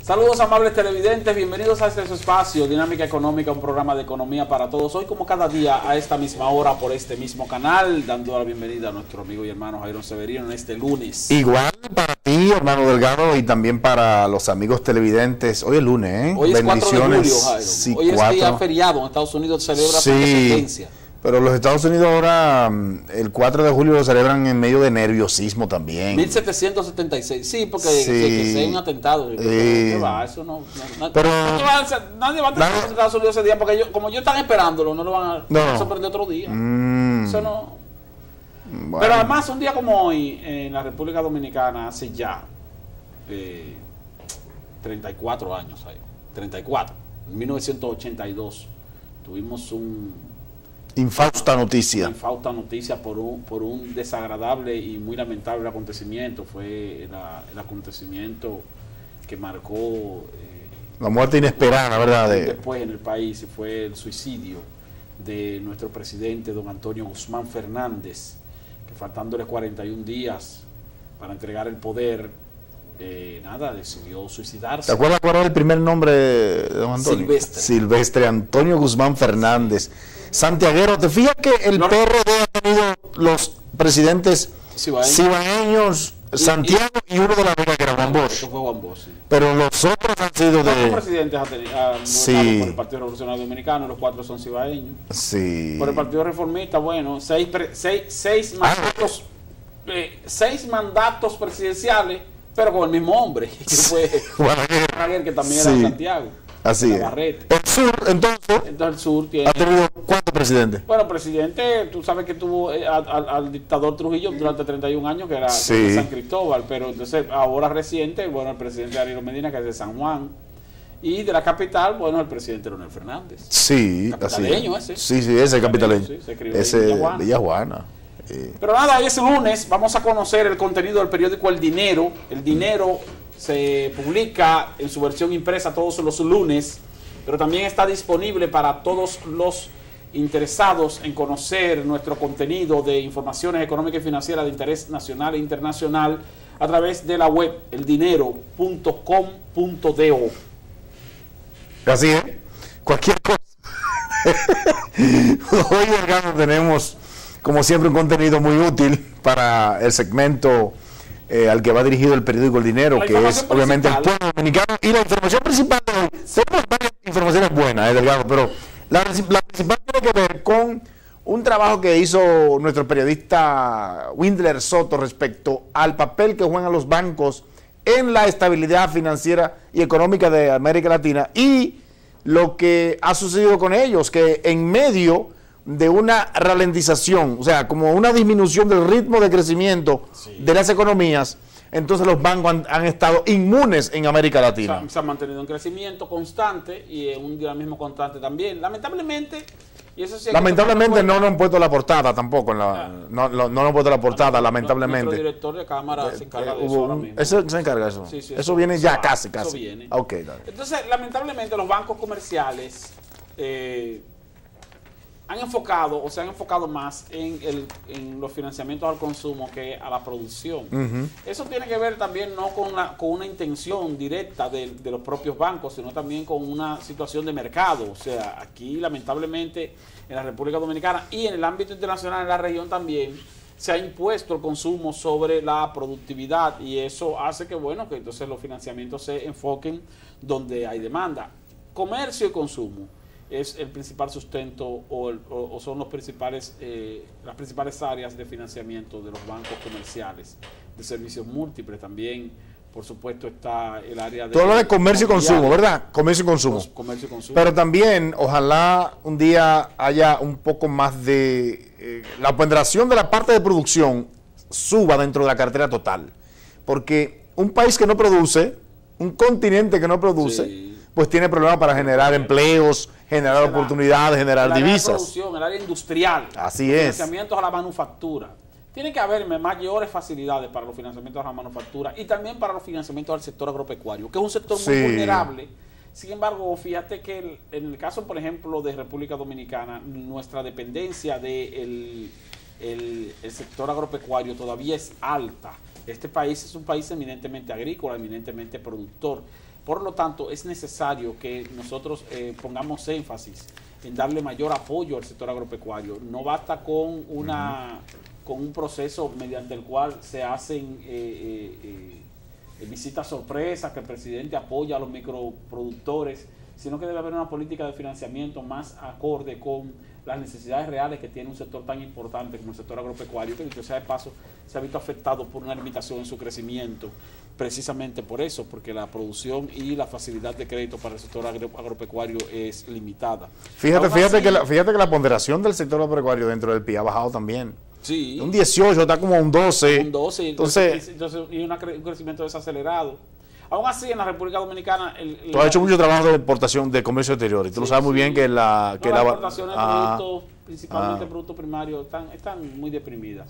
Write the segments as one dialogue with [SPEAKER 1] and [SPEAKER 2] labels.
[SPEAKER 1] Saludos amables televidentes, bienvenidos a este espacio Dinámica Económica, un programa de economía para todos. Hoy como cada día a esta misma hora por este mismo canal, dando la bienvenida a nuestro amigo y hermano Jairo Severino en este lunes.
[SPEAKER 2] Igual para ti, hermano Delgado, y también para los amigos televidentes. Hoy es lunes, ¿eh?
[SPEAKER 1] Hoy es 4 de julio, Jairo.
[SPEAKER 2] Sí,
[SPEAKER 1] hoy es día feriado, en Estados Unidos celebra su independencia.
[SPEAKER 2] Pero los Estados Unidos ahora, el 4 de julio lo celebran en medio de nerviosismo también.
[SPEAKER 1] 1776, sí, porque que sea un atentado. ¿Qué va? Eso
[SPEAKER 2] pero
[SPEAKER 1] nadie va a tener en Estados Unidos ese día, porque como ellos están esperándolo, no lo van a sorprender otro día. Eso no. Bueno. Pero además, un día como hoy, en la República Dominicana, hace ya 34 años, 34, en 1982, tuvimos
[SPEAKER 2] infausta noticia.
[SPEAKER 1] Una infausta noticia por un desagradable y muy lamentable acontecimiento. Fue el acontecimiento que marcó
[SPEAKER 2] la muerte inesperada, ¿verdad?
[SPEAKER 1] Después en el país, fue el suicidio de nuestro presidente, don Antonio Guzmán Fernández, que faltándole 41 días para entregar el poder, decidió suicidarse.
[SPEAKER 2] ¿Te acuerdas cuál era el primer nombre de don Antonio? Silvestre Antonio Guzmán Fernández. Santiaguero, ¿te fijas que el PRD ha tenido los presidentes cibaeños, Santiago y uno de la Vega, que era Juan Bosch?
[SPEAKER 1] Eso fue Juan Bosch, sí.
[SPEAKER 2] Pero los otros han sido de...
[SPEAKER 1] Los presidentes han por el Partido Revolucionario Dominicano, los 4 son cibaeños.
[SPEAKER 2] Sí.
[SPEAKER 1] Por el Partido Reformista, bueno, seis mandatos presidenciales, pero con el mismo hombre, que fue Balaguer, que también era de Santiago.
[SPEAKER 2] Así es. El sur, entonces
[SPEAKER 1] el sur tiene...
[SPEAKER 2] ¿Ha tenido cuántos presidentes?
[SPEAKER 1] Bueno, presidente, tú sabes que tuvo al dictador Trujillo durante 31 años, que era de San Cristóbal, pero entonces ahora reciente, bueno, el presidente Danilo Medina, que es de San Juan, y de la capital, bueno, el presidente Leonel Fernández.
[SPEAKER 2] Sí,
[SPEAKER 1] capitaleño ese.
[SPEAKER 2] Sí, ese capitaleño.
[SPEAKER 1] Sí,
[SPEAKER 2] ese de Villajuana.
[SPEAKER 1] Pero nada, hoy es lunes, vamos a conocer el contenido del periódico El Dinero. El Dinero se publica en su versión impresa todos los lunes, pero también está disponible para todos los interesados en conocer nuestro contenido de informaciones económicas y financieras de interés nacional e internacional a través de la web eldinero.com.do.
[SPEAKER 2] Así es, cualquier cosa. Hoy, Delgado, tenemos como siempre un contenido muy útil para el segmento al que va dirigido el periódico El Dinero, que es obviamente el pueblo dominicano. Y la información principal de hoy, tenemos varias informaciones buenas, Delgado, pero la principal tiene que ver con un trabajo que hizo nuestro periodista Windler Soto respecto al papel que juegan los bancos en la estabilidad financiera y económica de América Latina y lo que ha sucedido con ellos, que en medio de una ralentización, o sea, como una disminución del ritmo de crecimiento de las economías, entonces los bancos han estado inmunes en América Latina.
[SPEAKER 1] Se han mantenido en crecimiento constante y en un dinamismo constante también. Lamentablemente, y eso sí
[SPEAKER 2] lamentablemente no nos han puesto la portada tampoco, no nos han puesto la portada, lamentablemente.
[SPEAKER 1] Nuestro director de cámara se encarga de eso ahora mismo.
[SPEAKER 2] ¿Eso se encarga de eso?
[SPEAKER 1] Sí,
[SPEAKER 2] eso viene ya casi.
[SPEAKER 1] Eso viene.
[SPEAKER 2] Okay, dale.
[SPEAKER 1] Entonces, lamentablemente los bancos comerciales se han enfocado más en los financiamientos al consumo que a la producción. Eso tiene que ver también no con una intención directa de los propios bancos, sino también con una situación de mercado. O sea, aquí lamentablemente en la República Dominicana y en el ámbito internacional, en la región también, se ha impuesto el consumo sobre la productividad y eso hace que, bueno, que entonces los financiamientos se enfoquen donde hay demanda. Comercio y consumo es el principal sustento o son las principales áreas de financiamiento de los bancos comerciales, de servicios múltiples. También, por supuesto, está el área de...
[SPEAKER 2] Tú hablas de comercio y consumo, ¿verdad? Comercio y consumo.
[SPEAKER 1] Comercio y consumo.
[SPEAKER 2] Pero también, ojalá un día haya un poco más de... la ponderación de la parte de producción suba dentro de la cartera total. Porque un país que no produce, un continente que no produce, pues tiene problemas para generar empleos, generar oportunidades, generar divisas.
[SPEAKER 1] La producción, el área industrial.
[SPEAKER 2] Así es.
[SPEAKER 1] Financiamientos a la manufactura. Tiene que haber mayores facilidades para los financiamientos a la manufactura y también para los financiamientos al sector agropecuario, que es un sector muy vulnerable. Sin embargo, fíjate que en el caso, por ejemplo, de República Dominicana, nuestra dependencia del sector agropecuario todavía es alta. Este país es un país eminentemente agrícola, eminentemente productor. Por lo tanto, es necesario que nosotros pongamos énfasis en darle mayor apoyo al sector agropecuario. No basta con con un proceso mediante el cual se hacen visitas sorpresas, que el presidente apoya a los microproductores, sino que debe haber una política de financiamiento más acorde con las necesidades reales que tiene un sector tan importante como el sector agropecuario, que dicho sea de paso se ha visto afectado por una limitación en su crecimiento, precisamente por eso, porque la producción y la facilidad de crédito para el sector agropecuario es limitada.
[SPEAKER 2] Fíjate que la ponderación del sector agropecuario dentro del PIB ha bajado también.
[SPEAKER 1] Sí.
[SPEAKER 2] Un 18, está como un 12.
[SPEAKER 1] Un 12, entonces y un crecimiento desacelerado. Aún así, en la República Dominicana...
[SPEAKER 2] Tú has hecho mucho trabajo de exportación de comercio exterior y tú lo sabes muy bien que las
[SPEAKER 1] exportaciones de productos, principalmente productos primarios, están muy deprimidas.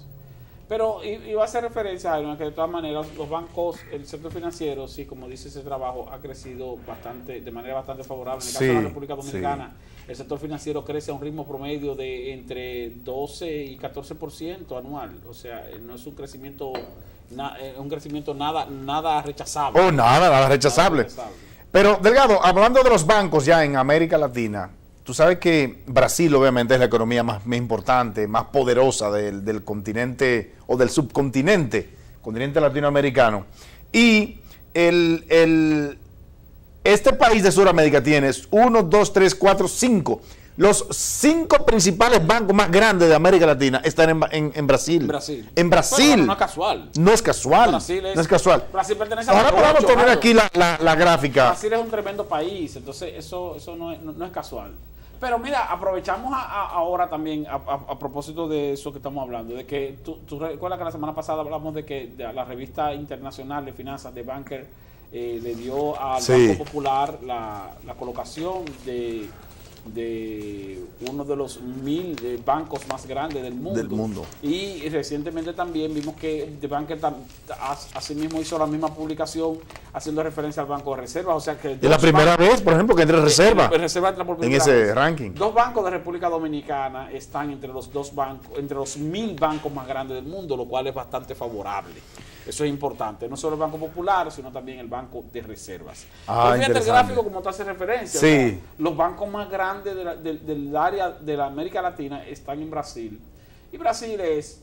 [SPEAKER 1] Pero iba a hacer referencia a que de todas maneras los bancos, el sector financiero, sí, como dice ese trabajo, ha crecido de manera bastante favorable. En el caso de la República Dominicana, el sector financiero crece a un ritmo promedio de entre 12 y 14% anual. O sea, no es un crecimiento... un crecimiento nada rechazable.
[SPEAKER 2] Nada rechazable. Pero, Delgado, hablando de los bancos ya en América Latina, tú sabes que Brasil obviamente es la economía más importante, más poderosa del continente o del subcontinente, continente latinoamericano. Y este país de Sudamérica tiene 1, 2, 3, 4, 5. Los 5 principales bancos más grandes de América Latina están en Brasil. En Brasil.
[SPEAKER 1] Bueno, no es casual.
[SPEAKER 2] No es casual.
[SPEAKER 1] No es casual. Brasil pertenece a
[SPEAKER 2] Ahora podemos tener aquí la gráfica.
[SPEAKER 1] Brasil es un tremendo país, entonces eso no es casual. Pero mira, aprovechamos ahora también, a propósito de eso que estamos hablando, de que tú recuerdas que la semana pasada hablamos de que la revista internacional de finanzas de Banker le dio al Banco Popular la colocación de uno de los 1000 bancos más grandes del mundo. Y recientemente también vimos que The Banker asimismo hizo la misma publicación haciendo referencia al Banco de Reserva. O sea que
[SPEAKER 2] es la primera vez, por ejemplo, que entra Reserva
[SPEAKER 1] en
[SPEAKER 2] ese ranking.
[SPEAKER 1] 2 bancos de República Dominicana están entre los 2 bancos, entre los 1000 bancos más grandes del mundo, lo cual es bastante favorable. Eso es importante, no solo el Banco Popular, sino también el Banco de Reservas. Fíjate el gráfico como tú haces referencia.
[SPEAKER 2] Sí.
[SPEAKER 1] O sea, los bancos más grandes del área de la América Latina están en Brasil. Y Brasil es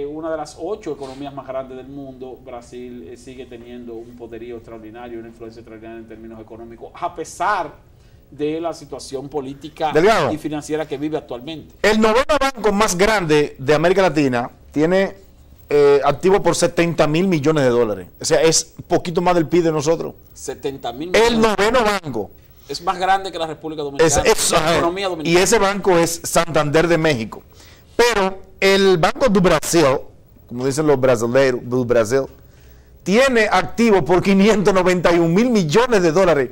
[SPEAKER 1] una de las 8 economías más grandes del mundo. Brasil sigue teniendo un poderío extraordinario, una influencia extraordinaria en términos económicos, a pesar de la situación política y financiera que vive actualmente.
[SPEAKER 2] El 9º banco más grande de América Latina tiene activo por 70 mil millones de dólares. O sea, es un poquito más del PIB de nosotros.
[SPEAKER 1] 70 mil millones.
[SPEAKER 2] El 9º banco.
[SPEAKER 1] Es más grande que la República Dominicana. La economía dominicana.
[SPEAKER 2] Y ese banco es Santander de México. Pero el Banco do Brasil, como dicen los brasileños, do Brasil, tiene activo por 591 mil millones de dólares.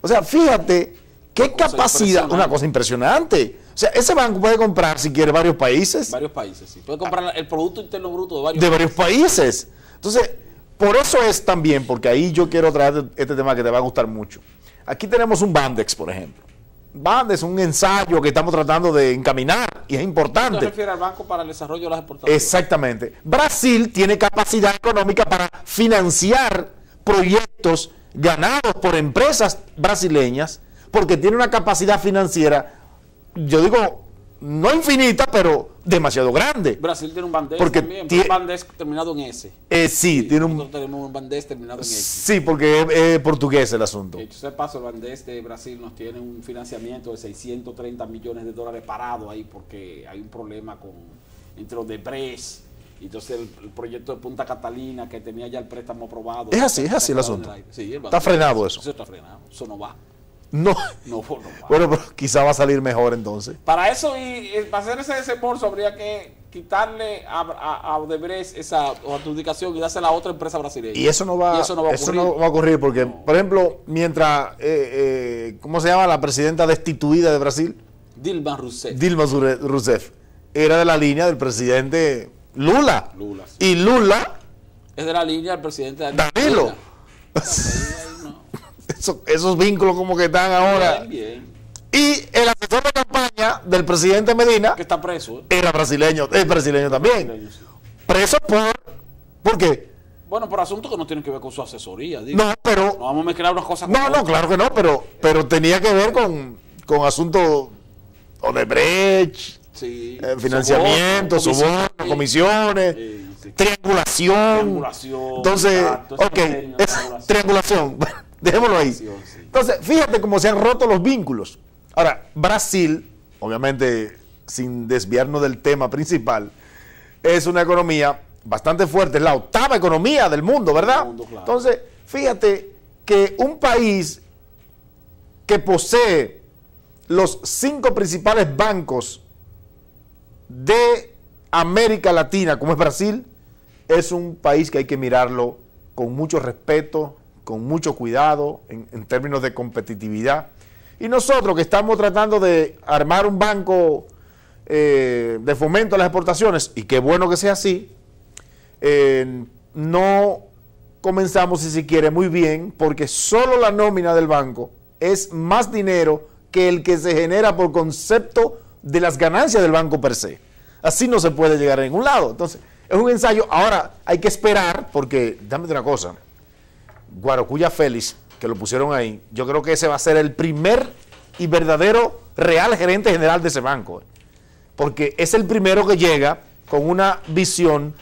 [SPEAKER 2] O sea, fíjate qué capacidad, una cosa impresionante. O sea, ese banco puede comprar, si quiere, varios países.
[SPEAKER 1] Varios países, sí. Puede comprar el Producto Interno Bruto de
[SPEAKER 2] varios países. Entonces, por eso es también, porque ahí yo quiero traer este tema que te va a gustar mucho. Aquí tenemos un Bandex, por ejemplo. Bandex es un ensayo que estamos tratando de encaminar y es importante.
[SPEAKER 1] ¿Se refiere al Banco para el Desarrollo de las Exportaciones?
[SPEAKER 2] Exactamente. Brasil tiene capacidad económica para financiar proyectos ganados por empresas brasileñas porque tiene una capacidad financiera, yo digo, no infinita, pero demasiado grande.
[SPEAKER 1] Brasil tiene un Bandex también, un Bandex terminado en S.
[SPEAKER 2] Sí, tiene
[SPEAKER 1] nosotros tenemos un Bandex terminado en S.
[SPEAKER 2] Sí, porque es portugués el asunto.
[SPEAKER 1] De hecho, el Bandex de Brasil nos tiene un financiamiento de 630 millones de dólares parado ahí porque hay un problema entre los de Bres. Entonces el proyecto de Punta Catalina que tenía ya el préstamo aprobado.
[SPEAKER 2] Es así el asunto.
[SPEAKER 1] Sí,
[SPEAKER 2] está frenado eso.
[SPEAKER 1] Eso está frenado, eso no va.
[SPEAKER 2] No.
[SPEAKER 1] Va.
[SPEAKER 2] Bueno, pero quizá va a salir mejor entonces.
[SPEAKER 1] Para eso y para hacer ese desembolso habría que quitarle a Odebrecht esa adjudicación y dársela a otra empresa brasileña.
[SPEAKER 2] Y eso no va a ocurrir porque, por ejemplo, mientras, ¿cómo se llama la presidenta destituida de Brasil?
[SPEAKER 1] Dilma Rousseff.
[SPEAKER 2] Dilma Rousseff. Era de la línea del presidente Lula.
[SPEAKER 1] Sí.
[SPEAKER 2] Y Lula
[SPEAKER 1] es de la línea del presidente
[SPEAKER 2] Danilo. Esos vínculos como que están ahora.
[SPEAKER 1] Bien.
[SPEAKER 2] Y el asesor de campaña del presidente Medina,
[SPEAKER 1] que está preso,
[SPEAKER 2] era brasileño, es brasileño también.
[SPEAKER 1] Sí.
[SPEAKER 2] Preso ¿por qué?
[SPEAKER 1] Bueno, por asuntos que no tienen que ver con su asesoría. Digo.
[SPEAKER 2] No, pero...
[SPEAKER 1] No vamos a mezclar unas cosas con
[SPEAKER 2] No,
[SPEAKER 1] otras.
[SPEAKER 2] claro que no, pero tenía que ver con asuntos Odebrecht,
[SPEAKER 1] Sí.
[SPEAKER 2] financiamiento, soborno, comisiones,
[SPEAKER 1] sí.
[SPEAKER 2] triangulación. Entonces,
[SPEAKER 1] exacto,
[SPEAKER 2] es triangulación. Dejémoslo ahí.
[SPEAKER 1] Sí.
[SPEAKER 2] Entonces, fíjate cómo se han roto los vínculos. Ahora, Brasil, obviamente, sin desviarnos del tema principal, es una economía bastante fuerte, es la 8ª economía del mundo, ¿verdad?
[SPEAKER 1] Claro.
[SPEAKER 2] Entonces, fíjate que un país que posee los 5 principales bancos de América Latina, como es Brasil, es un país que hay que mirarlo con mucho respeto, con mucho cuidado en términos de competitividad. Y nosotros que estamos tratando de armar un banco de fomento a las exportaciones, y qué bueno que sea así, no comenzamos, si se quiere, muy bien, porque solo la nómina del banco es más dinero que el que se genera por concepto de las ganancias del banco per se. Así no se puede llegar a ningún lado. Entonces, es un ensayo. Ahora hay que esperar, porque, dame una cosa, Guarocuya Félix, que lo pusieron ahí, yo creo que ese va a ser el primer y verdadero real gerente general de ese banco, porque es el primero que llega con una visión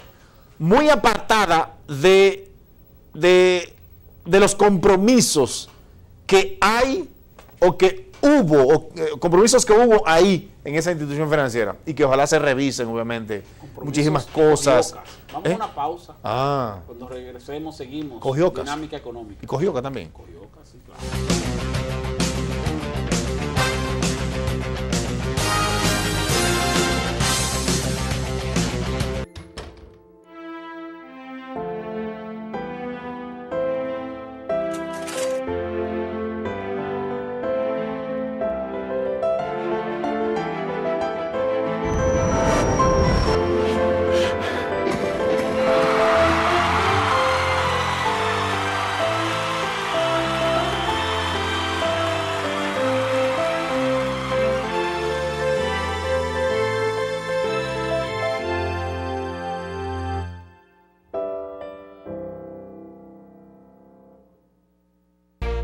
[SPEAKER 2] muy apartada de los compromisos que hay o que hubo, compromisos que hubo ahí en esa institución financiera, y que ojalá se revisen, obviamente, muchísimas cosas.
[SPEAKER 1] Vamos a una pausa. Cuando regresemos seguimos.
[SPEAKER 2] Cogiocas.
[SPEAKER 1] Dinámica económica.
[SPEAKER 2] Y Cogioca también.
[SPEAKER 1] Cogioca, sí, claro.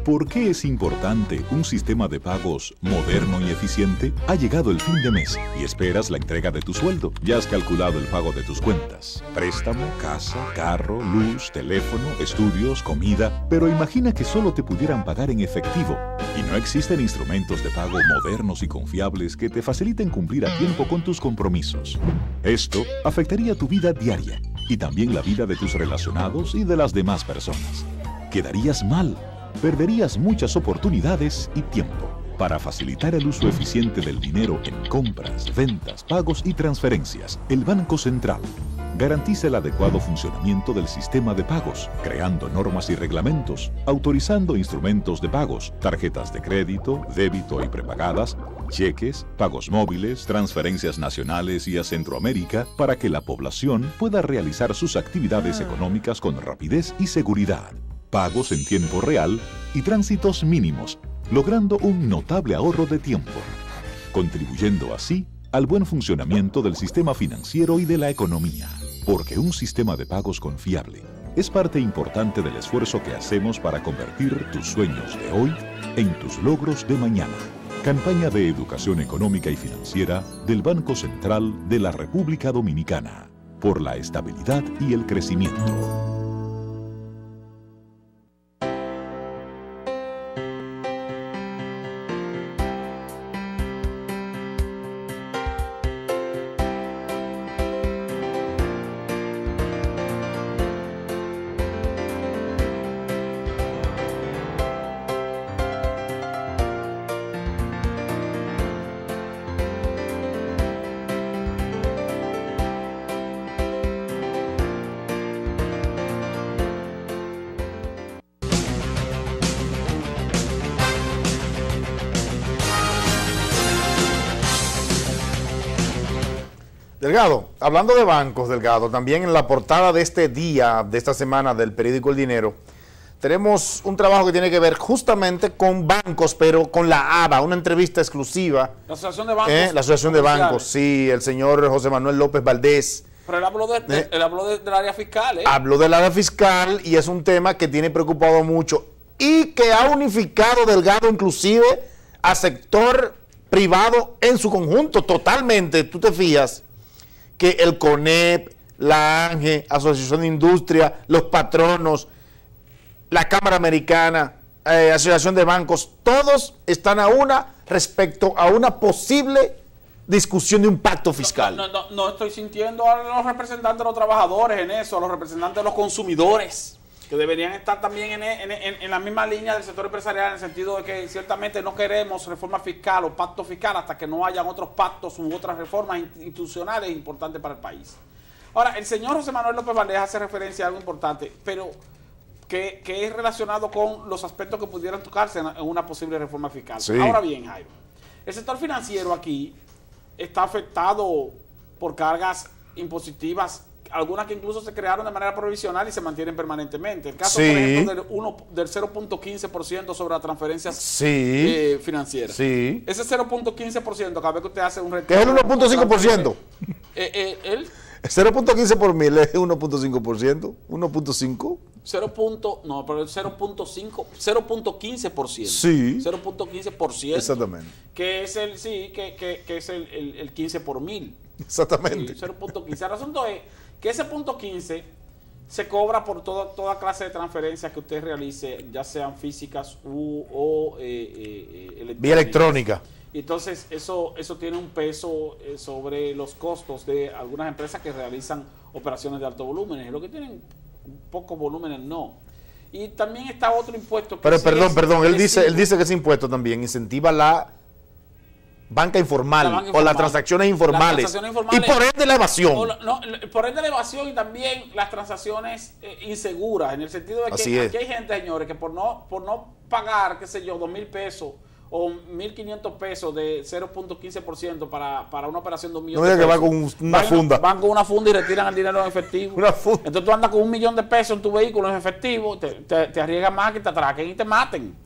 [SPEAKER 3] ¿Por qué es importante un sistema de pagos moderno y eficiente? Ha llegado el fin de mes y esperas la entrega de tu sueldo. Ya has calculado el pago de tus cuentas. Préstamo, casa, carro, luz, teléfono, estudios, comida. Pero imagina que solo te pudieran pagar en efectivo. Y no existen instrumentos de pago modernos y confiables que te faciliten cumplir a tiempo con tus compromisos. Esto afectaría tu vida diaria y también la vida de tus relacionados y de las demás personas. Quedarías mal. Perderías muchas oportunidades y tiempo. Para facilitar el uso eficiente del dinero en compras, ventas, pagos y transferencias, el Banco Central garantiza el adecuado funcionamiento del sistema de pagos, creando normas y reglamentos, autorizando instrumentos de pagos, tarjetas de crédito, débito y prepagadas, cheques, pagos móviles, transferencias nacionales y a Centroamérica, para que la población pueda realizar sus actividades económicas con rapidez y seguridad. Pagos en tiempo real y tránsitos mínimos, logrando un notable ahorro de tiempo, contribuyendo así al buen funcionamiento del sistema financiero y de la economía. Porque un sistema de pagos confiable es parte importante del esfuerzo que hacemos para convertir tus sueños de hoy en tus logros de mañana. Campaña de Educación Económica y Financiera del Banco Central de la República Dominicana, por la estabilidad y el crecimiento.
[SPEAKER 2] Delgado, hablando de bancos, Delgado, también en la portada de este día, de esta semana del periódico El Dinero, tenemos un trabajo que tiene que ver justamente con bancos, pero con la ABA, una entrevista exclusiva.
[SPEAKER 1] La Asociación de Bancos.
[SPEAKER 2] La Asociación de Bancos, sí, el señor José Manuel López Valdés,
[SPEAKER 1] Pero él habló, del área fiscal, ¿eh?
[SPEAKER 2] Habló del área fiscal y es un tema que tiene preocupado mucho y que ha unificado Delgado inclusive a sector privado en su conjunto totalmente. Tú te fías que el CONEP, la ANGE, Asociación de Industria, los patronos, la Cámara Americana, Asociación de Bancos, todos están a una respecto a una posible discusión de un pacto fiscal.
[SPEAKER 1] No estoy sintiendo a los representantes de los trabajadores en eso, a los representantes de los consumidores, que deberían estar también en la misma línea del sector empresarial, en el sentido de que ciertamente no queremos reforma fiscal o pacto fiscal hasta que no hayan otros pactos u otras reformas institucionales importantes para el país. Ahora, el señor José Manuel López Valdés hace referencia a algo importante, pero que es relacionado con los aspectos que pudieran tocarse en una posible reforma fiscal. Sí. Ahora bien, Jairo, el sector financiero aquí está afectado por cargas impositivas, algunas que incluso se crearon de manera provisional y se mantienen permanentemente. El caso, por ejemplo, del 0.15% sobre las transferencias financieras. Sí. Ese 0.15%, cada vez que usted hace un retorno...
[SPEAKER 2] ¿Qué es el 1.5%?
[SPEAKER 1] El
[SPEAKER 2] 0.15 por mil es 1.5%, 1.5%.
[SPEAKER 1] No, pero el 0.15%.
[SPEAKER 2] Sí.
[SPEAKER 1] 0.15%.
[SPEAKER 2] Exactamente.
[SPEAKER 1] Que es el, que es el 15 por mil.
[SPEAKER 2] Exactamente.
[SPEAKER 1] 0.15. El asunto es que ese 0.15 se cobra por toda clase de transferencias que usted realice, ya sean físicas o electrónicas.
[SPEAKER 2] Vía electrónica.
[SPEAKER 1] Y entonces eso tiene un peso sobre los costos de algunas empresas que realizan operaciones de alto volumen. Es lo que tienen pocos volúmenes, no. Y también está otro impuesto que...
[SPEAKER 2] Pero perdón, él dice que ese impuesto también incentiva la banca informal o las transacciones informales. Y por ende la evasión.
[SPEAKER 1] Por ende la evasión y también las transacciones inseguras, en el sentido de que aquí hay gente, señores, que por no pagar, qué sé yo, 2,000 pesos o 1.500 pesos de 0.15% para una operación de 1 millón de pesos.
[SPEAKER 2] No diga que va con una funda.
[SPEAKER 1] Van con una funda y retiran el dinero en efectivo.
[SPEAKER 2] Una funda.
[SPEAKER 1] Entonces tú andas con 1 millón de pesos en tu vehículo en efectivo, te arriesgas más que te atraquen y te maten.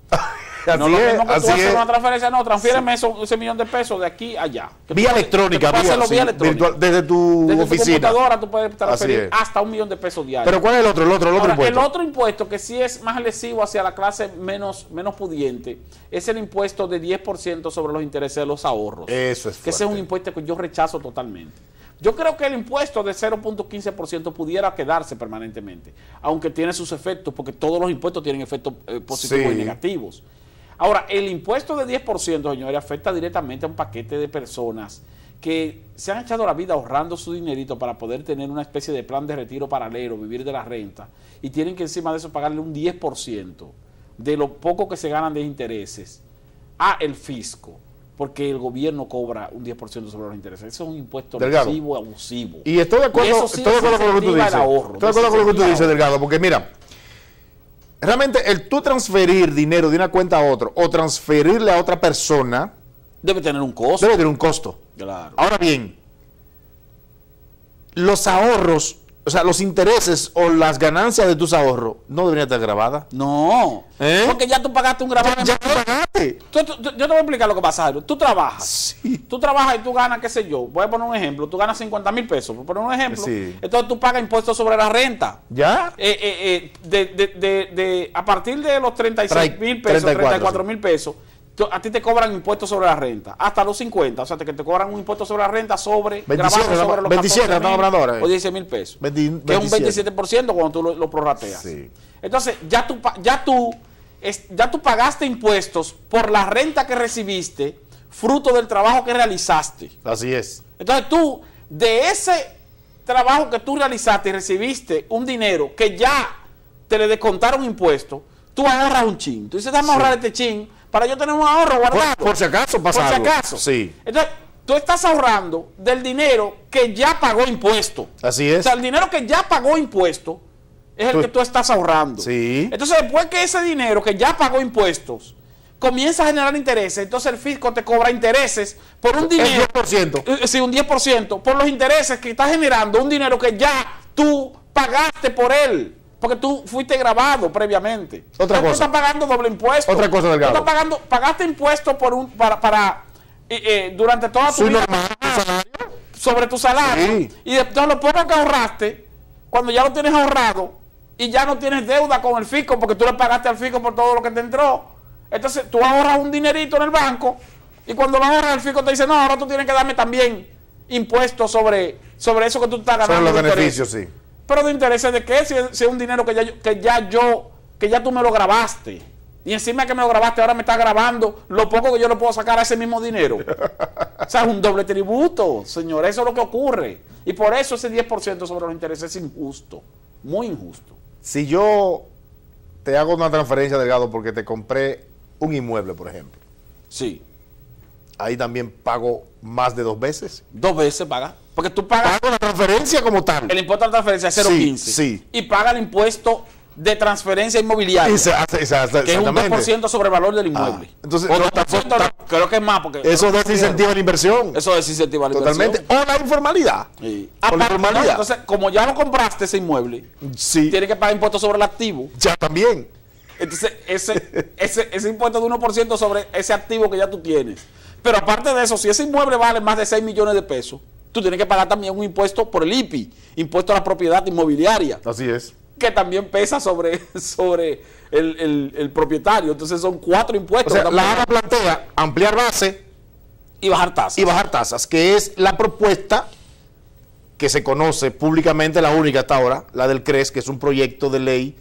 [SPEAKER 2] Así
[SPEAKER 1] no lo
[SPEAKER 2] es,
[SPEAKER 1] mismo que tú
[SPEAKER 2] así
[SPEAKER 1] haces
[SPEAKER 2] es.
[SPEAKER 1] una transferencia, no, transfiéreme ese millón de pesos de aquí a allá.
[SPEAKER 2] Vía electrónica, vía electrónica. Virtual, desde tu oficina.
[SPEAKER 1] Tu computadora tú puedes transferir hasta 1 millón de pesos diarios.
[SPEAKER 2] Pero ¿cuál es el otro impuesto?
[SPEAKER 1] El otro impuesto que sí es más lesivo hacia la clase menos pudiente es el impuesto de 10% sobre los intereses de los ahorros.
[SPEAKER 2] Eso es fuerte.
[SPEAKER 1] Que ese es un impuesto que yo rechazo totalmente. Yo creo que el impuesto de 0.15% pudiera quedarse permanentemente, aunque tiene sus efectos, porque todos los impuestos tienen efectos positivos y negativos. Ahora, el impuesto de 10%, señores, afecta directamente a un paquete de personas que se han echado la vida ahorrando su dinerito para poder tener una especie de plan de retiro paralelo, vivir de la renta, y tienen que encima de eso pagarle un 10% de lo poco que se ganan de intereses a el fisco, porque el gobierno cobra un 10% sobre los intereses. Eso es un impuesto lesivo, abusivo.
[SPEAKER 2] Y estoy de acuerdo, con lo que tú dices. Estoy de acuerdo con lo que tú dices, Delgado, porque mira, realmente el tú transferir dinero de una cuenta a otra o transferirle a otra persona
[SPEAKER 1] debe tener un costo.
[SPEAKER 2] Debe tener un costo.
[SPEAKER 1] Claro.
[SPEAKER 2] Ahora bien, los ahorros, o sea, los intereses o las ganancias de tus ahorros no deberían estar grabadas.
[SPEAKER 1] No. Porque ya tú pagaste un gravamen.
[SPEAKER 2] Ya tú pagaste.
[SPEAKER 1] Yo te voy a explicar lo que pasa, Jairo. Tú trabajas.
[SPEAKER 2] Sí.
[SPEAKER 1] Tú trabajas y tú ganas, qué sé yo. Voy a poner un ejemplo. Tú ganas 50,000 pesos. Por poner un ejemplo.
[SPEAKER 2] Sí.
[SPEAKER 1] Entonces tú pagas impuestos sobre la renta.
[SPEAKER 2] ¿Ya?
[SPEAKER 1] A partir de los 36,000 pesos, 34,000 pesos, a ti te cobran impuestos sobre la renta. Hasta los 50. O sea, que te cobran un impuesto sobre la renta sobre...
[SPEAKER 2] 27,
[SPEAKER 1] sobre los
[SPEAKER 2] 27 estamos hablando ahora.
[SPEAKER 1] O 16,000 pesos.
[SPEAKER 2] 27.
[SPEAKER 1] Que es un 27% cuando tú lo prorrateas.
[SPEAKER 2] Sí.
[SPEAKER 1] Entonces, ya tú pagaste impuestos por la renta que recibiste, fruto del trabajo que realizaste.
[SPEAKER 2] Así es.
[SPEAKER 1] Entonces tú, de ese trabajo que tú realizaste y recibiste un dinero que ya te le descontaron impuestos, tú agarras un chin. Tú dices, déjame ahorrar este chin para yo tener un ahorro guardado.
[SPEAKER 2] Por si acaso pasa algo.
[SPEAKER 1] Por si acaso.
[SPEAKER 2] Sí.
[SPEAKER 1] Entonces, tú estás ahorrando del dinero que ya pagó impuestos.
[SPEAKER 2] Así es.
[SPEAKER 1] O sea, el dinero que ya pagó impuestos es el que tú estás ahorrando.
[SPEAKER 2] Sí.
[SPEAKER 1] Entonces, después que ese dinero que ya pagó impuestos comienza a generar intereses, entonces el fisco te cobra intereses por un dinero.
[SPEAKER 2] El 10%.
[SPEAKER 1] Sí, un 10%, por los intereses que está generando un dinero que ya tú pagaste por él. Porque tú fuiste grabado previamente.
[SPEAKER 2] Otra cosa.
[SPEAKER 1] Tú estás pagando doble impuesto.
[SPEAKER 2] Otra cosa, Delgado.
[SPEAKER 1] Tú estás pagaste impuestos durante toda tu vida.
[SPEAKER 2] Normal,
[SPEAKER 1] sobre tu salario,
[SPEAKER 2] Sí.
[SPEAKER 1] y después lo poco que ahorraste, cuando ya lo tienes ahorrado, y ya no tienes deuda con el fisco, porque tú le pagaste al fisco por todo lo que te entró. Entonces tú ahorras un dinerito en el banco, y cuando lo ahorras el fisco te dice, no, ahora tú tienes que darme también impuestos sobre eso que tú estás ganando.
[SPEAKER 2] Son los
[SPEAKER 1] de
[SPEAKER 2] beneficios,
[SPEAKER 1] interés.
[SPEAKER 2] sí.
[SPEAKER 1] Pero de intereses de qué, si es un dinero que ya tú me lo grabaste. Y encima que me lo grabaste, ahora me estás grabando lo poco que yo le puedo sacar a ese mismo dinero. O sea, es un doble tributo, señor. Eso es lo que ocurre. Y por eso ese 10% sobre los intereses es injusto. Muy injusto.
[SPEAKER 2] Si yo te hago una transferencia, Delgado, porque te compré un inmueble, por ejemplo,
[SPEAKER 1] Sí.
[SPEAKER 2] ahí también pago más de 2 veces.
[SPEAKER 1] 2 veces paga. Porque tú pagas
[SPEAKER 2] Pago la transferencia como tal.
[SPEAKER 1] el impuesto a la transferencia es 0.15.
[SPEAKER 2] Sí.
[SPEAKER 1] Y paga el impuesto de transferencia inmobiliaria.
[SPEAKER 2] Y se hace,
[SPEAKER 1] que es un 2% sobre el valor del inmueble.
[SPEAKER 2] Entonces,
[SPEAKER 1] o
[SPEAKER 2] no,
[SPEAKER 1] 2%, creo que es más. Porque
[SPEAKER 2] eso desincentiva la inversión.
[SPEAKER 1] Eso desincentiva la
[SPEAKER 2] Totalmente.
[SPEAKER 1] inversión.
[SPEAKER 2] O la informalidad.
[SPEAKER 1] Sí.
[SPEAKER 2] O la
[SPEAKER 1] Aparte,
[SPEAKER 2] informalidad.
[SPEAKER 1] entonces, como ya no compraste ese inmueble,
[SPEAKER 2] Sí.
[SPEAKER 1] tienes que pagar impuestos sobre el activo.
[SPEAKER 2] Ya también.
[SPEAKER 1] Entonces, ese impuesto de 1% sobre ese activo que ya tú tienes. Pero aparte de eso, si ese inmueble vale más de 6 millones de pesos, tú tienes que pagar también un impuesto por el IPI, impuesto a la propiedad inmobiliaria,
[SPEAKER 2] Así es.
[SPEAKER 1] que también pesa sobre el propietario. Entonces son 4 impuestos.
[SPEAKER 2] O sea,
[SPEAKER 1] que
[SPEAKER 2] la
[SPEAKER 1] estamos
[SPEAKER 2] ARA plantea ampliar base
[SPEAKER 1] y bajar tasas.
[SPEAKER 2] y bajar tasas, que es la propuesta que se conoce públicamente, la única hasta ahora, la del CRES, que es un proyecto de ley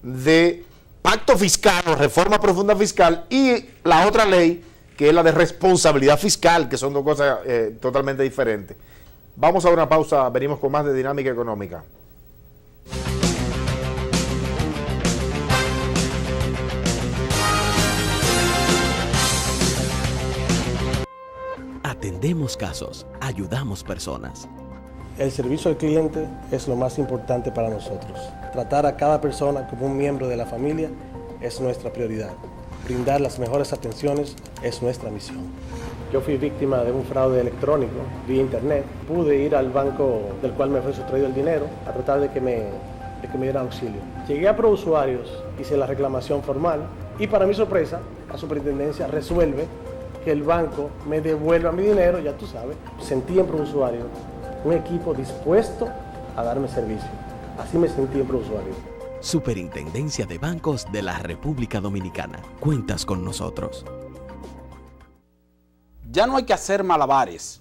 [SPEAKER 2] de pacto fiscal o reforma profunda fiscal, y la otra ley, que es la de responsabilidad fiscal, que son dos cosas totalmente diferentes. Vamos a una pausa, venimos con más de Dinámica Económica.
[SPEAKER 4] Atendemos casos, ayudamos personas.
[SPEAKER 5] El servicio al cliente es lo más importante para nosotros. Tratar a cada persona como un miembro de la familia es nuestra prioridad. Brindar las mejores atenciones es nuestra misión. Yo fui víctima de un fraude electrónico vía internet. Pude ir al banco del cual me fue sustraído el dinero a tratar de que me dieran auxilio. Llegué a ProUsuarios, hice la reclamación formal y para mi sorpresa, la superintendencia resuelve que el banco me devuelva mi dinero, ya tú sabes. Sentí en ProUsuarios un equipo dispuesto a darme servicio. Así me sentí en ProUsuarios.
[SPEAKER 4] Superintendencia de Bancos de la República Dominicana. Cuentas con nosotros.
[SPEAKER 1] Ya no hay que hacer malabares.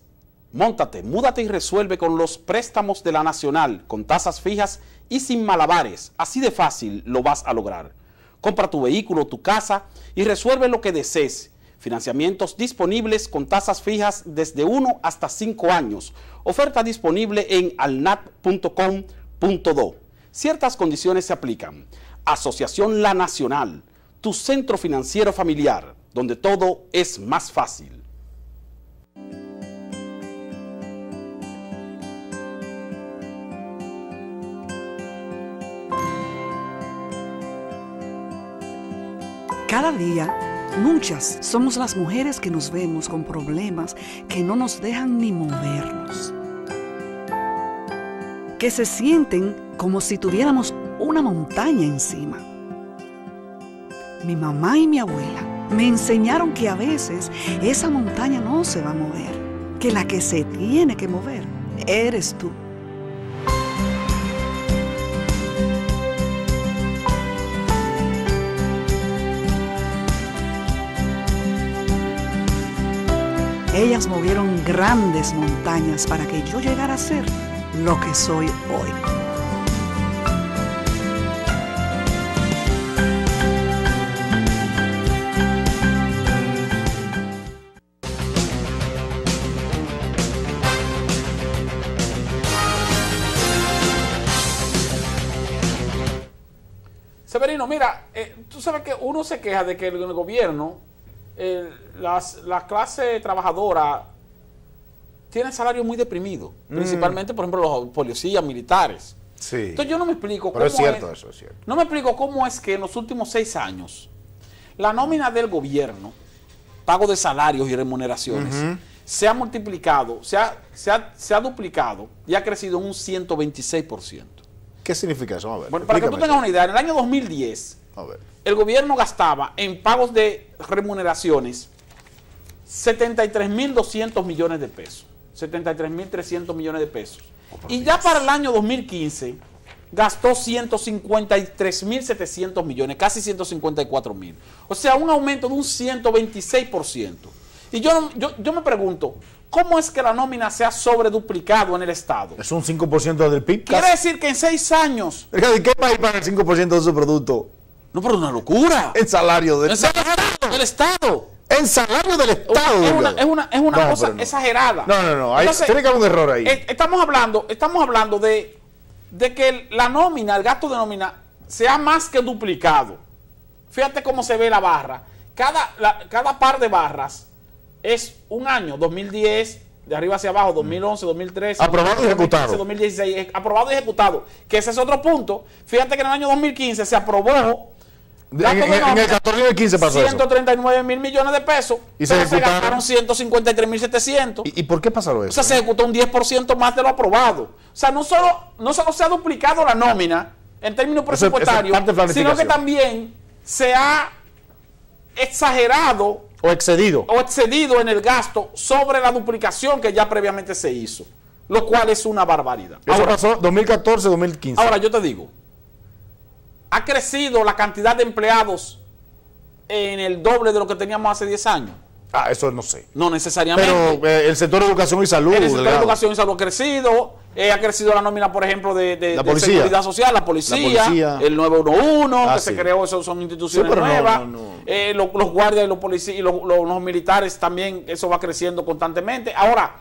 [SPEAKER 1] Móntate, múdate y resuelve con los préstamos de la Nacional, con tasas fijas y sin malabares. Así de fácil lo vas a lograr. Compra tu vehículo, tu casa y resuelve lo que desees. Financiamientos disponibles con tasas fijas desde 1 hasta 5 años. Oferta disponible en alnat.com.do. Ciertas condiciones se aplican. Asociación La Nacional, tu centro financiero familiar, donde todo es más fácil.
[SPEAKER 6] Cada día, muchas somos las mujeres que nos vemos con problemas que no nos dejan ni movernos. Que se sienten como si tuviéramos una montaña encima. Mi mamá y mi abuela me enseñaron que a veces esa montaña no se va a mover, que la que se tiene que mover eres tú. Ellas movieron grandes montañas para que yo llegara a ser lo que soy hoy.
[SPEAKER 1] Severino, mira, tú sabes que uno se queja de que el gobierno, la clase trabajadora tiene salario muy deprimido, principalmente, por ejemplo, los policías militares.
[SPEAKER 2] Sí.
[SPEAKER 1] Entonces yo no me explico
[SPEAKER 2] Pero
[SPEAKER 1] cómo
[SPEAKER 2] es cierto, eso es cierto.
[SPEAKER 1] No me explico cómo es que en los últimos 6 años la nómina del gobierno, pago de salarios y remuneraciones, se ha multiplicado, se ha duplicado y ha crecido en un 126%.
[SPEAKER 2] ¿Qué significa eso? A ver,
[SPEAKER 1] Bueno, para que tú
[SPEAKER 2] explícame
[SPEAKER 1] tengas una idea, en el año 2010,
[SPEAKER 2] eso. A ver.
[SPEAKER 1] el gobierno gastaba en pagos de remuneraciones 73.200 millones de pesos. 73.300 millones de pesos. Y ya para el año 2015 gastó 153.700 millones, casi 154.000. O sea, un aumento de un 126%. Y yo me pregunto, ¿cómo es que la nómina se ha sobreduplicado en el Estado?
[SPEAKER 2] Es un 5% del PIB.
[SPEAKER 1] Quiere decir que en 6 años...
[SPEAKER 2] ¿De qué país paga el 5% de su producto?
[SPEAKER 1] No, pero es una locura.
[SPEAKER 2] En salario del
[SPEAKER 1] Estado.
[SPEAKER 2] En salario del Estado.
[SPEAKER 1] Es una cosa exagerada.
[SPEAKER 2] No.
[SPEAKER 1] Entonces,
[SPEAKER 2] tiene que haber un error ahí.
[SPEAKER 1] Estamos hablando de que la nómina, el gasto de nómina, se ha más que duplicado. Fíjate cómo se ve la barra. Cada par de barras es un año, 2010, de arriba hacia abajo, 2011, 2013.
[SPEAKER 2] Aprobado y ejecutado.
[SPEAKER 1] 2016, aprobado y ejecutado. Que ese es otro punto. Fíjate que en el año 2015 se aprobó.
[SPEAKER 2] En el 14 y el 15 pasó
[SPEAKER 1] 139.000 millones de pesos.
[SPEAKER 2] Y se
[SPEAKER 1] gastaron 153.700.
[SPEAKER 2] ¿Y por qué pasó eso?
[SPEAKER 1] O sea, se ejecutó un 10% más de lo aprobado. O sea, no solo se ha duplicado la nómina en términos presupuestarios, sino que también se ha exagerado
[SPEAKER 2] o excedido
[SPEAKER 1] en el gasto sobre la duplicación que ya previamente se hizo, lo cual es una barbaridad.
[SPEAKER 2] Eso pasó 2014, 2015.
[SPEAKER 1] Ahora, yo te digo, ha crecido la cantidad de empleados en el doble de lo que teníamos hace 10 años.
[SPEAKER 2] Eso no sé.
[SPEAKER 1] No necesariamente.
[SPEAKER 2] Pero el sector de educación y salud.
[SPEAKER 1] El sector de educación y salud ha crecido la nómina, por ejemplo, de seguridad social, la policía, el 911, que se creó, eso son instituciones nuevas. Los guardias y los policías y los militares también, eso va creciendo constantemente. Ahora,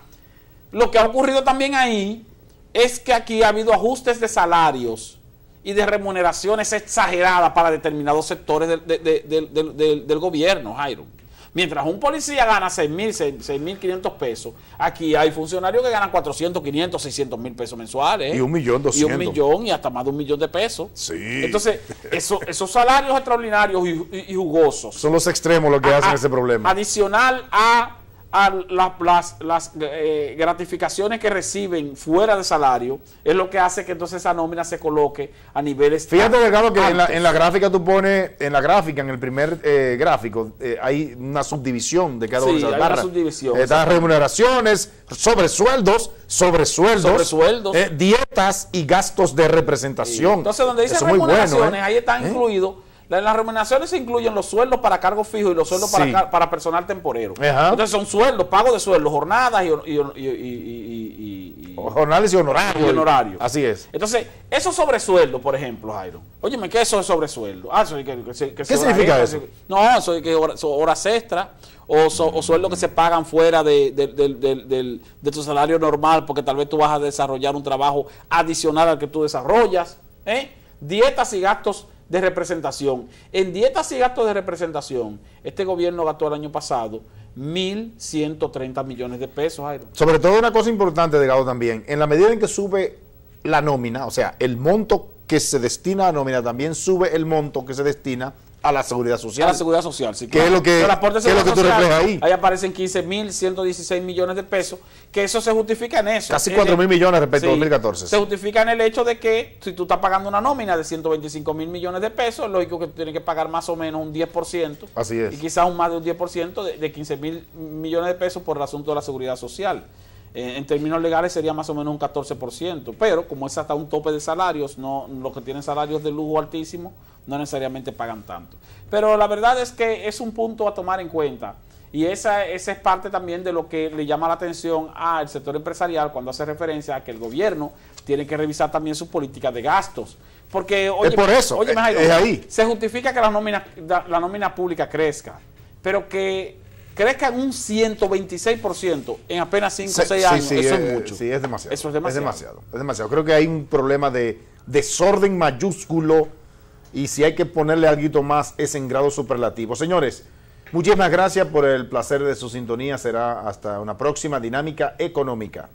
[SPEAKER 1] lo que ha ocurrido también ahí es que aquí ha habido ajustes de salarios y de remuneraciones exageradas para determinados sectores del gobierno, Jairo. Mientras un policía gana 6.500 pesos, aquí hay funcionarios que ganan 400, 500, 600 mil pesos mensuales.
[SPEAKER 2] Y 1.200.000.
[SPEAKER 1] Y 1 millón y hasta más de 1 millón de pesos.
[SPEAKER 2] Sí.
[SPEAKER 1] Entonces, esos salarios extraordinarios y jugosos.
[SPEAKER 2] Son los extremos los que hacen ese problema.
[SPEAKER 1] Adicional a las gratificaciones que reciben fuera de salario, es lo que hace que entonces esa nómina se coloque a niveles.
[SPEAKER 2] Fíjate, Delgado, que en la gráfica tú pones, en el primer gráfico, hay una subdivisión de cada una de esas barras. Están remuneraciones, sobresueldos, dietas y gastos de representación.
[SPEAKER 1] Entonces, donde dice remuneraciones, ahí están incluidos. En las remuneraciones se incluyen los sueldos para cargos fijos y los sueldos para personal temporero.
[SPEAKER 2] Ajá.
[SPEAKER 1] Entonces son sueldos, pago de sueldos, jornadas
[SPEAKER 2] jornales y honorarios. Así es.
[SPEAKER 1] Entonces, esos sobresueldos, por ejemplo, Jairo. Óyeme, ¿qué es eso de sobresueldo?
[SPEAKER 2] ¿Qué significa eso?
[SPEAKER 1] No, eso es que horas extras o sueldos que se pagan fuera de tu salario normal porque tal vez tú vas a desarrollar un trabajo adicional al que tú desarrollas. Dietas y gastos de representación. En dietas y gastos de representación, este gobierno gastó el año pasado 1.130 millones de pesos, Jairo.
[SPEAKER 2] Sobre todo una cosa importante, Delgado, también, en la medida en que sube la nómina, o sea, el monto que se destina a nómina, también sube el monto que se destina a la seguridad social.
[SPEAKER 1] A la seguridad social, sí.
[SPEAKER 2] ¿Qué es lo que tú reflejas ahí?
[SPEAKER 1] Ahí aparecen 15.116 millones de pesos, que eso se justifica en eso.
[SPEAKER 2] Casi 4.000 millones respecto a 2014.
[SPEAKER 1] Se justifica en el hecho de que si tú estás pagando una nómina de 125.000 millones de pesos, es lógico que tú tienes que pagar más o menos un 10%.
[SPEAKER 2] Así es.
[SPEAKER 1] Y quizás un más de un 10% de 15.000 millones de pesos por el asunto de la seguridad social. En términos legales sería más o menos un 14%, pero como es hasta un tope de salarios, los que tienen salarios de lujo altísimo no necesariamente pagan tanto. Pero la verdad es que es un punto a tomar en cuenta y esa es parte también de lo que le llama la atención al sector empresarial cuando hace referencia a que el gobierno tiene que revisar también sus políticas de gastos. Porque,
[SPEAKER 2] es por eso,
[SPEAKER 1] Jairo,
[SPEAKER 2] es ahí.
[SPEAKER 1] Se justifica que la nómina pública crezca, pero que crezca en un 126% en apenas 5 o 6 años, eso es mucho.
[SPEAKER 2] Sí, es demasiado.
[SPEAKER 1] Eso es demasiado.
[SPEAKER 2] Es demasiado. Creo que hay un problema de desorden mayúsculo y si hay que ponerle algo más es en grado superlativo. Señores, muchísimas gracias por el placer de su sintonía. Será hasta una próxima Dinámica Económica.